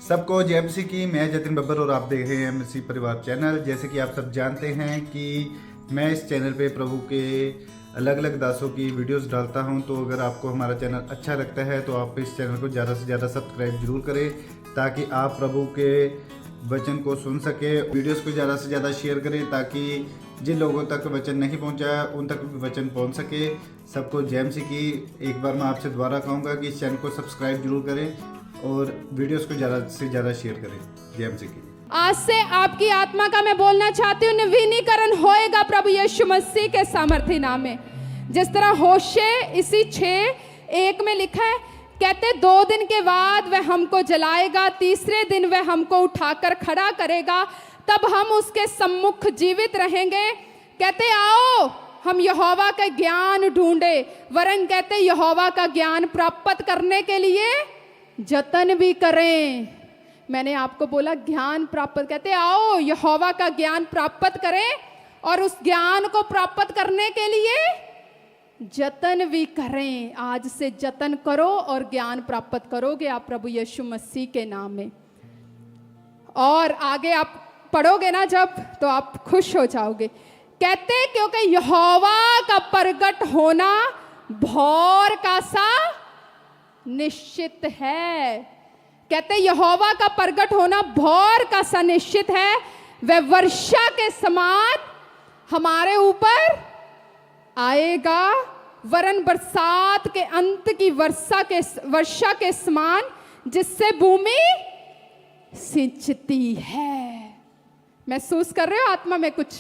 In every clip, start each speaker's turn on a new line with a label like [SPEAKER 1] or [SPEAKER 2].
[SPEAKER 1] सबको जय मसीह की। मैं जतिन बब्बर और आप देख रहे हैं मसीह परिवार चैनल। जैसे कि आप सब जानते हैं कि मैं इस चैनल पे प्रभु के अलग अलग दासों की वीडियोस डालता हूं, तो अगर आपको हमारा चैनल अच्छा लगता है तो आप इस चैनल को ज़्यादा से ज़्यादा सब्सक्राइब जरूर करें, ताकि आप प्रभु के वचन को सुन सके। वीडियोस को ज़्यादा से ज़्यादा शेयर करें, ताकि जिन लोगों तक वचन नहीं पहुंचा उन तक भी वचन पहुंच सके। सबको जय मसीह की। एक बार मैं आपसे दोबारा कहूँगा कि इस चैनल को सब्सक्राइब जरूर करें और वीडियोस को ज़्यादा से ज़्यादा शेयर करें। जय मसीह की।
[SPEAKER 2] आज से आपकी आत्मा का मैं बोलना चाहती हूँ, नवीनीकरण होएगा प्रभु यीशु मसीह के सामर्थ्य नाम में। जिस तरह होशे इसी 6:1 में लिखा है, कहते 2 दिन के बाद वह हमको जलाएगा, तीसरे दिन वह हमको उठाकर खड़ा करेगा, तब हम उसके सम्मुख जीवित रहेंगे। कहते आओ हम यहोवा का ज्ञान ढूंढे, वरन कहते यहोवा का ज्ञान प्राप्त करने के लिए जतन भी करें। मैंने आपको बोला ज्ञान प्राप्त, कहते आओ यहोवा का ज्ञान प्राप्त करें और उस ज्ञान को प्राप्त करने के लिए जतन भी करें। आज से जतन करो और ज्ञान प्राप्त करोगे आप प्रभु यीशु मसीह के नाम में। और आगे आप पढ़ोगे ना जब, तो आप खुश हो जाओगे। कहते क्योंकि यहोवा का प्रगट होना भोर का सा निश्चित है। कहते यहोवा का प्रगट होना भोर का सा निश्चित है। वह वर्षा के समान हमारे ऊपर आएगा, वरन बरसात के अंत की वर्षा के समान, जिससे भूमि सिंचती है। महसूस कर रहे हो आत्मा में कुछ?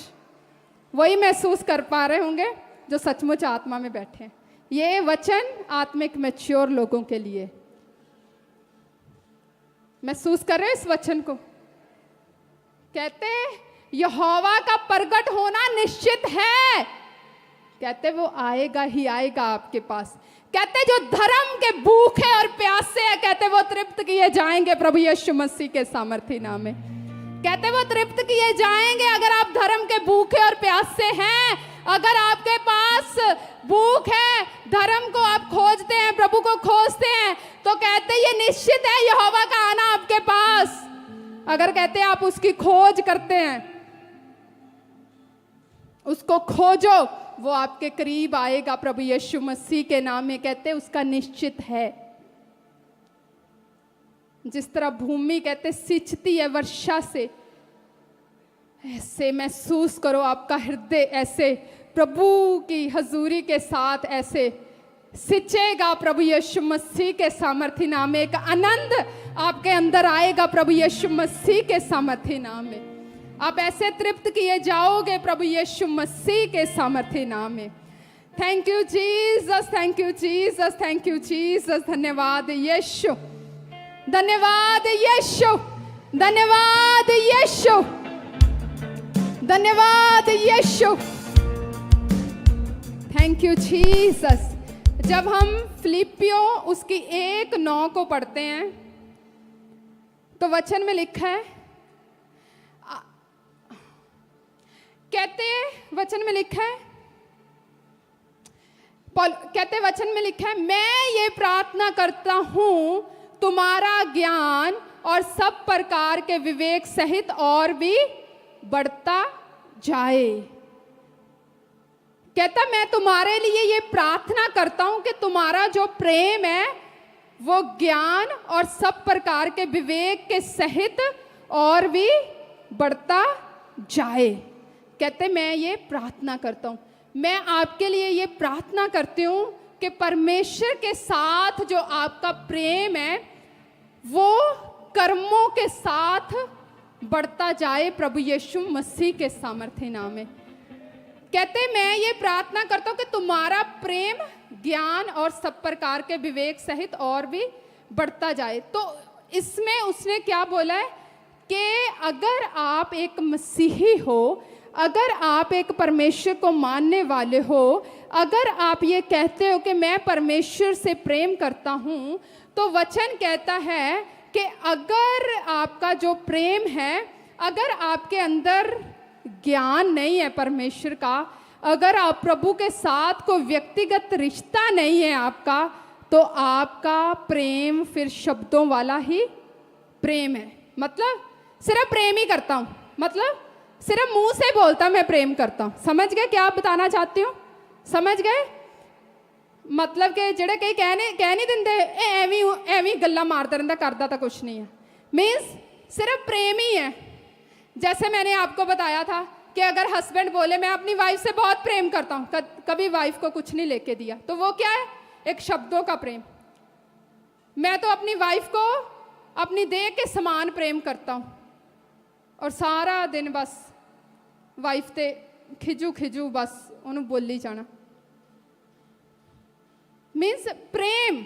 [SPEAKER 2] वही महसूस कर पा रहे होंगे जो सचमुच आत्मा में बैठे हैं। ये वचन आत्मिक मैच्योर लोगों के लिए। महसूस कर रहे हो इस वचन को? कहते यहोवा का प्रगट होना निश्चित है। कहते वो आएगा ही आएगा आपके पास। कहते जो धर्म के भूखे और प्यासे हैं, कहते वो तृप्त किए जाएंगे प्रभु यीशु मसीह के सामर्थ्य नाम में। कहते वो तृप्त किए जाएंगे। अगर आप धर्म के भूखे और प्यासे हैं, अगर आपके पास भूख है, धर्म को आप खोजते हैं, प्रभु को खोजते हैं, तो कहते ये निश्चित है यहोवा का आना आपके पास। अगर कहते आप उसकी खोज करते हैं, उसको खोजो, वो आपके करीब आएगा प्रभु यीशु मसीह के नाम में। कहते उसका निश्चित है। जिस तरह भूमि कहते सिंचती है वर्षा से, ऐसे महसूस करो आपका हृदय ऐसे प्रभु की हजूरी के साथ ऐसे सिंचेगा प्रभु यीशु मसीह के सामर्थ्य नाम में। एक आनंद आपके अंदर आएगा प्रभु यीशु मसीह के सामर्थ्य नाम में। आप ऐसे तृप्त किए जाओगे प्रभु यीशु मसीह के सामर्थ्य नाम में। Thank you Jesus, thank you Jesus, thank you Jesus. धन्यवाद यीशु, धन्यवाद यीशु, धन्यवाद यीशु, धन्यवाद यीशु। Thank you Jesus. जब हम फिलिपियों उसकी 1:9 को पढ़ते हैं, तो वचन में लिखा है, कहते वचन में लिखा है, कहते वचन में लिखा है, मैं ये प्रार्थना करता हूं तुम्हारा ज्ञान और सब प्रकार के विवेक सहित और भी बढ़ता जाए। कहता मैं तुम्हारे लिए ये प्रार्थना करता हूं कि तुम्हारा जो प्रेम है वो ज्ञान और सब प्रकार के विवेक के सहित और भी बढ़ता जाए। कहते मैं ये प्रार्थना करता हूं, मैं आपके लिए ये प्रार्थना करती हूं कि परमेश्वर के साथ जो आपका प्रेम है वो कर्मों के साथ बढ़ता जाए प्रभु यीशु मसीह के सामर्थ्य नाम में। कहते मैं ये प्रार्थना करता हूं कि तुम्हारा प्रेम ज्ञान और सब प्रकार के विवेक सहित और भी बढ़ता जाए। तो इसमें उसने क्या बोला है कि अगर आप एक मसीही हो, अगर आप एक परमेश्वर को मानने वाले हो, अगर आप ये कहते हो कि मैं परमेश्वर से प्रेम करता हूँ, तो वचन कहता है कि अगर आपका जो प्रेम है, अगर आपके अंदर ज्ञान नहीं है परमेश्वर का, अगर आप प्रभु के साथ कोई व्यक्तिगत रिश्ता नहीं है आपका, तो आपका प्रेम फिर शब्दों वाला ही प्रेम है। मतलब सिर्फ प्रेम ही करता हूँ, मतलब सिर्फ मुंह से बोलता मैं प्रेम करता हूँ। समझ गए क्या आप बताना चाहती हूँ? समझ गए? मतलब कि ਜਿਹੜੇ कई कह नहीं ਦਿੰਦੇ ਐਵੇਂ ਗੱਲਾਂ ਮਾਰਦਾ ਰਹਿੰਦਾ, ਕਰਦਾ ਤਾਂ कुछ नहीं है। मीन्स सिर्फ प्रेम ही है। जैसे मैंने आपको बताया था कि अगर हस्बैंड बोले मैं अपनी वाइफ से बहुत प्रेम करता हूँ, कभी वाइफ को कुछ नहीं लेके दिया, तो वो क्या है? एक शब्दों का प्रेम। मैं तो अपनी वाइफ को अपनी देह के समान प्रेम करता हूँ और सारा दिन बस वाइफ ते खिजू बस उन्होंने बोली जाना। मीन्स प्रेम,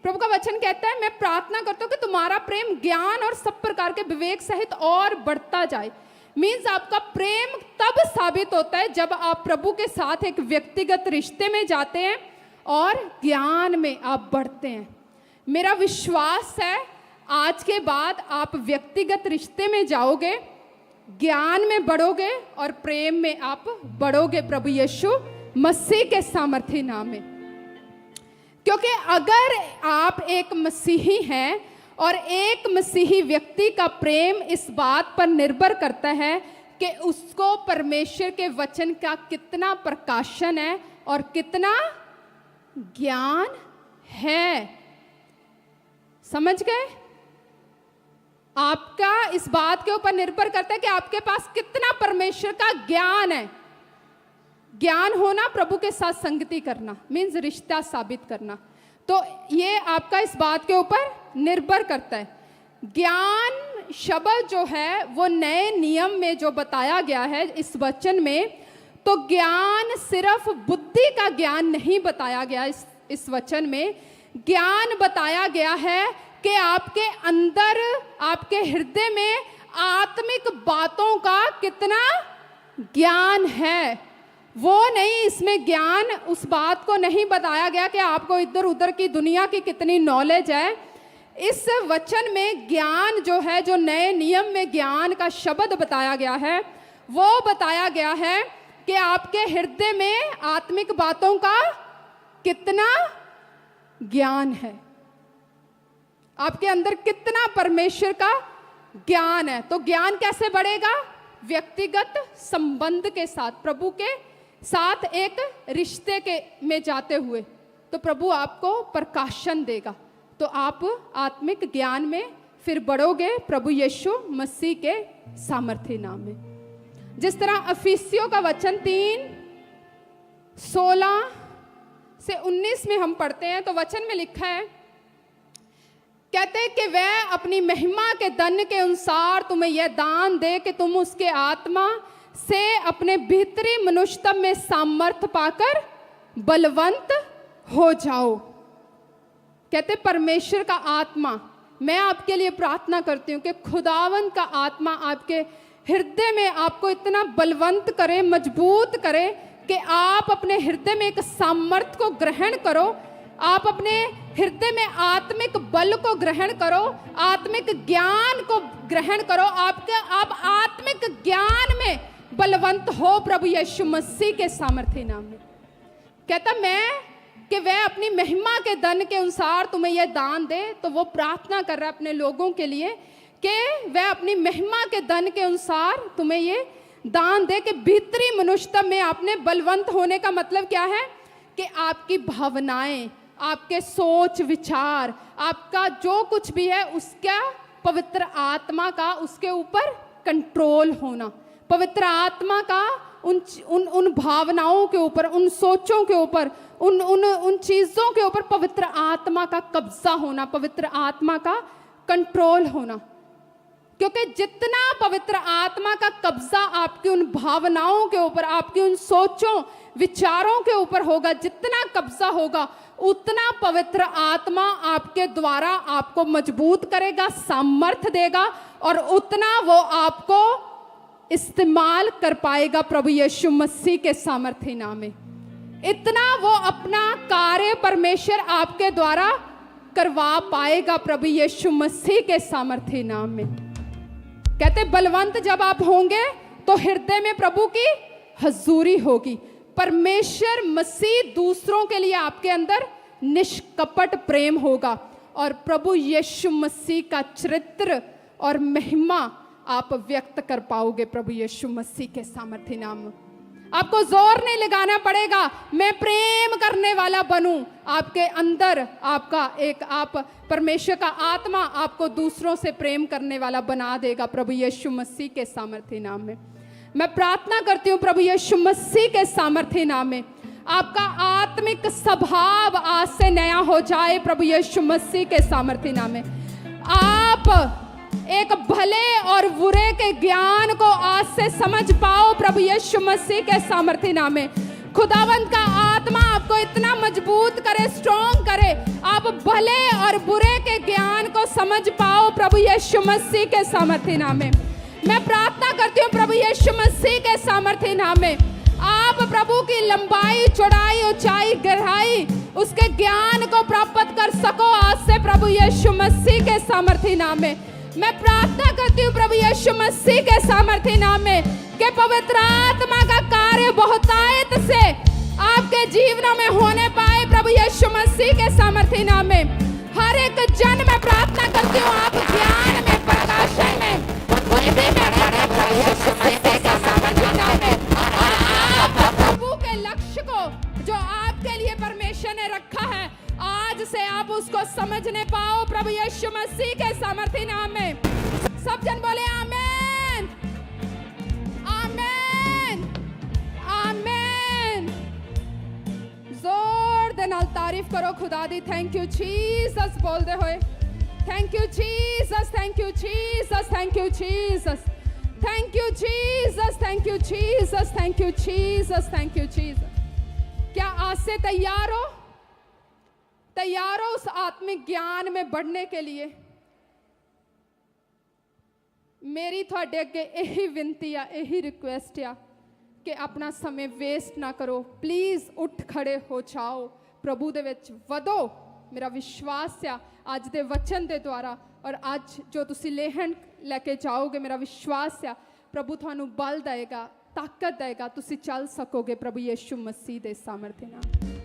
[SPEAKER 2] प्रभु का वचन कहता है मैं प्रार्थना करता हूँ कि तुम्हारा प्रेम ज्ञान और सब प्रकार के विवेक सहित और बढ़ता जाए। मीन्स आपका प्रेम तब साबित होता है जब आप प्रभु के साथ एक व्यक्तिगत रिश्ते में जाते हैं और ज्ञान में आप बढ़ते हैं। मेरा विश्वास है आज के बाद आप व्यक्तिगत रिश्ते में जाओगे, ज्ञान में बढ़ोगे और प्रेम में आप बढ़ोगे प्रभु यीशु मसीह के सामर्थी नाम में। क्योंकि अगर आप एक मसीही हैं और एक मसीही व्यक्ति का प्रेम इस बात पर निर्भर करता है कि उसको परमेश्वर के वचन का कितना प्रकाशन है और कितना ज्ञान है। समझ गए? आपका इस बात के ऊपर निर्भर करता है कि आपके पास कितना परमेश्वर का ज्ञान है। ज्ञान होना, प्रभु के साथ संगति करना, मीन्स रिश्ता साबित करना, तो ये आपका इस बात के ऊपर निर्भर करता है। ज्ञान शब्द जो है वो नए नियम में जो बताया गया है इस वचन में, तो ज्ञान सिर्फ बुद्धि का ज्ञान नहीं बताया गया इस वचन में। ज्ञान बताया गया है कि आपके अंदर, आपके हृदय में आत्मिक बातों का कितना ज्ञान है, वो नहीं। इसमें ज्ञान उस बात को नहीं बताया गया कि आपको इधर उधर की दुनिया की कितनी नॉलेज है। इस वचन में ज्ञान जो है, जो नए नियम में ज्ञान का शब्द बताया गया है, वो बताया गया है कि आपके हृदय में आत्मिक बातों का कितना ज्ञान है, आपके अंदर कितना परमेश्वर का ज्ञान है। तो ज्ञान कैसे बढ़ेगा? व्यक्तिगत संबंध के साथ, प्रभु के साथ एक रिश्ते के में जाते हुए, तो प्रभु आपको प्रकाशन देगा, तो आप आत्मिक ज्ञान में फिर बढ़ोगे प्रभु यीशु मसीह के सामर्थ्य नाम में। जिस तरह अफिसियों का वचन 3:16 से 19 में हम पढ़ते हैं, तो वचन में लिखा है, कहते हैं कि वह अपनी महिमा के धन के अनुसार तुम्हें यह दान दे कि तुम उसके आत्मा से अपने भीतरी मनुष्यत्व में सामर्थ पाकर बलवंत हो जाओ। कहते परमेश्वर का आत्मा, मैं आपके लिए प्रार्थना करती हूँ कि खुदावंद का आत्मा आपके हृदय में आपको इतना बलवंत करे, मजबूत करे कि आप अपने हृदय में एक सामर्थ को ग्रहण करो, आप अपने हृदय में आत्मिक बल को ग्रहण करो, आत्मिक ज्ञान को ग्रहण करो, आप आत्मिक ज्ञान में बलवंत हो प्रभु यीशु मसीह के सामर्थ्य नाम में। कहता मैं कि वह अपनी महिमा के धन के अनुसार तुम्हें यह दान दे, तो वो प्रार्थना कर रहा है अपने लोगों के लिए कि वह अपनी महिमा के धन के अनुसार तुम्हें ये दान दे कि भीतरी मनुष्यत्व में आपने बलवंत होने का मतलब क्या है कि आपकी भावनाएं, आपके सोच विचार, आपका जो कुछ भी है उसका पवित्र आत्मा का उसके ऊपर कंट्रोल होना, पवित्र आत्मा का उन भावनाओं के ऊपर, उन सोचों के ऊपर, उन चीज़ों के ऊपर पवित्र आत्मा का कब्जा होना, पवित्र आत्मा का कंट्रोल होना। क्योंकि जितना पवित्र आत्मा का कब्जा आपकी उन भावनाओं के ऊपर, आपकी उन सोचों विचारों के ऊपर होगा, जितना कब्जा होगा, उतना पवित्र आत्मा आपके द्वारा आपको मजबूत करेगा, सामर्थ्य देगा और उतना वो आपको इस्तेमाल कर पाएगा प्रभु यीशु मसीह के सामर्थ्य नाम में। इतना वो अपना कार्य परमेश्वर आपके द्वारा करवा पाएगा प्रभु यीशु मसीह के सामर्थ्य नाम में। कहते बलवंत जब आप होंगे तो हृदय में प्रभु की हजूरी होगी, परमेश्वर मसीह दूसरों के लिए आपके अंदर निष्कपट प्रेम होगा और प्रभु यीशु मसीह का चरित्र और महिमा आप व्यक्त कर पाओगे प्रभु यीशु मसीह के सामर्थ्य नाम में। आपको जोर नहीं लगाना पड़ेगा मैं प्रेम करने वाला बनूं, आपके अंदर आपका एक आप परमेश्वर का आत्मा आपको दूसरों से प्रेम करने वाला बना देगा प्रभु यीशु मसीह के सामर्थ्य नाम में। मैं प्रार्थना करती हूँ प्रभु यीशु मसीह के सामर्थ्य नाम में आपका आत्मिक स्वभाव आज से नया हो जाए प्रभु यीशु मसीह के सामर्थ्य नाम में। आप एक भले और बुरे के ज्ञान को आज से समझ पाओ प्रभु यीशु मसीह के सामर्थ्य नाम में। खुदावंत का आत्मा आपको इतना मजबूत करे, स्ट्रॉन्ग करे, आप भले और बुरे के ज्ञान को समझ पाओ प्रभु यीशु मसीह के सामर्थ्य नाम में। मैं प्रार्थना करती हूँ प्रभु यीशु मसीह के सामर्थ्य नाम में आप प्रभु की लंबाई, चौड़ाई, ऊंचाई, गहराई उसके ज्ञान को प्राप्त कर सको आज से प्रभु यीशु मसीह के सामर्थ्य नाम में। मैं प्रार्थना करती हूँ प्रभु यीशु मसीह के सामर्थ्य नाम में कि पवित्र आत्मा का कार्य बहुतायत से आपके जीवनों में होने पाए प्रभु यीशु मसीह के सामर्थ्य नाम में। हर एक जन में प्रार्थना करती हूँ आप ज्ञान में, प्रकाशन में, बुद्धि में बढ़े प्रभु यीशु मसीह के सामर्थ्य नाम में। और आप प्रभु के लक्ष्य को जो आपके लिए परमेश्वर ने रखा है आज से आप उसको समझने पाओ प्रभु यीशु मसीह के सामर्थ्य नाम में। सब जन बोले आमेन, आमेन, आमेन। जोर दे नाल तारीफ करो खुदा दी। थैंक यू जीसस बोलते हुए, thank you Jesus, thank you Jesus, thank you Jesus, thank you Jesus, thank you Jesus, thank you Jesus, thank you Jesus. क्या आज से तैयार हो? तैयार हो उस आत्मिक ज्ञान में बढ़ने के लिए? मेरी थोड़े अगे यही विनती आ, यही रिक्वेस्ट आ कि अपना समय वेस्ट ना करो। प्लीज़ उठ खड़े हो जाओ, प्रभु दे विच वधो। मेरा विश्वास आ अज दे वचन दे द्वारा और आज जो तुसी लेहन लेके जाओगे, मेरा विश्वास आ प्रभु थानू बल देगा, ताकत देगा, तुसी चल सकोगे प्रभु यीशु मसीह दे सामर्थ्य नाल।